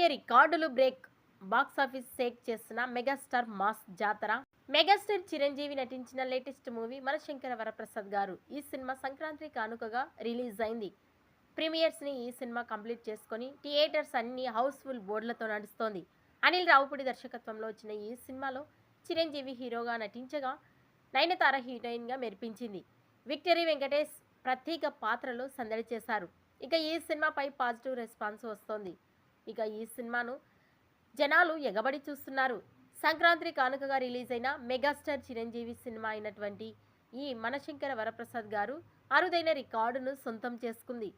బాలయ్య రికార్డులు break. Box office Sheikh చేసిన megastar mass జాతర. మెగాస్టార్ చిరంజీవి నటించిన లేటెస్ట్ మూవీ మనశంకర వరప్రసాద్ గారు. ఈ సినిమా సంక్రాంతి కానుకగా రిలీజ్ అయింది. ప్రీమియర్స్ ని ఈ సినిమా కంప్లీట్ చేసుకొని థియేటర్స్ అన్ని హౌస్ఫుల్ బోర్డులతో నడుస్తోంది. అనిల్ రావుపూడి దర్శకత్వంలో వచ్చిన ఈ సినిమాలో చిరంజీవి హీరోగా నటించగా నయనతార హీరోయిన్ గా మెరిపించింది. విక్టరీ వెంకటేష్ ప్రత్యేక పాత్రలో సందడి చేశారు. ఇక ఈ సినిమాపై పాజిటివ్ రెస్పాన్స్ వస్తోంది. ఇక ఈ సినిమాను జనాలు ఎగబడి చూస్తున్నారు. సంక్రాంతి కానుకగా రిలీజ్ అయిన మెగాస్టార్ చిరంజీవి సినిమా అయినటువంటి ఈ మనశంకర వరప్రసాద్ గారు అరుదైన రికార్డును సొంతం చేసుకుంది.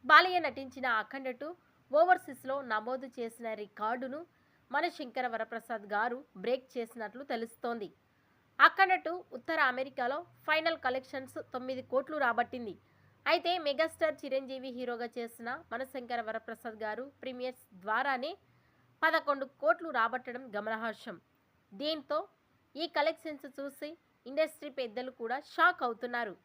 బాలయ్య నటించిన అఖండ 2 ఓవర్సీస్లో నమోదు చేసిన రికార్డును మనశంకర వరప్రసాద్ గారు బ్రేక్ చేసినట్లు తెలుస్తోంది. అఖండ 2 ఉత్తర అమెరికాలో ఫైనల్ కలెక్షన్స్ 9 కోట్లు రాబట్టింది. అయితే మెగాస్టార్ చిరంజీవి హీరోగా చేసిన మనశంకర వరప్రసాద్ గారు ప్రీమియర్స్ ద్వారానే 11 కోట్లు రాబట్టడం గమనార్హం. దీంతో ఈ కలెక్షన్స్ చూసి ఇండస్ట్రీ పెద్దలు కూడా షాక్ అవుతున్నారు.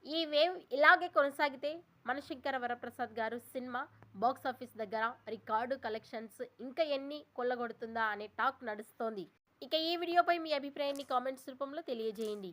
ఈ వేవ్ ఇలాగే కొనసాగితే మనశంకర వరప్రసాద్ గారు సినిమా బాక్సాఫీస్ దగ్గర రికార్డు కలెక్షన్స్ ఇంకా ఎన్ని కొల్లగొడుతుందా అనే టాక్ నడుస్తోంది. ఇక ఈ వీడియోపై మీ అభిప్రాయాన్ని కామెంట్స్ రూపంలో తెలియజేయండి.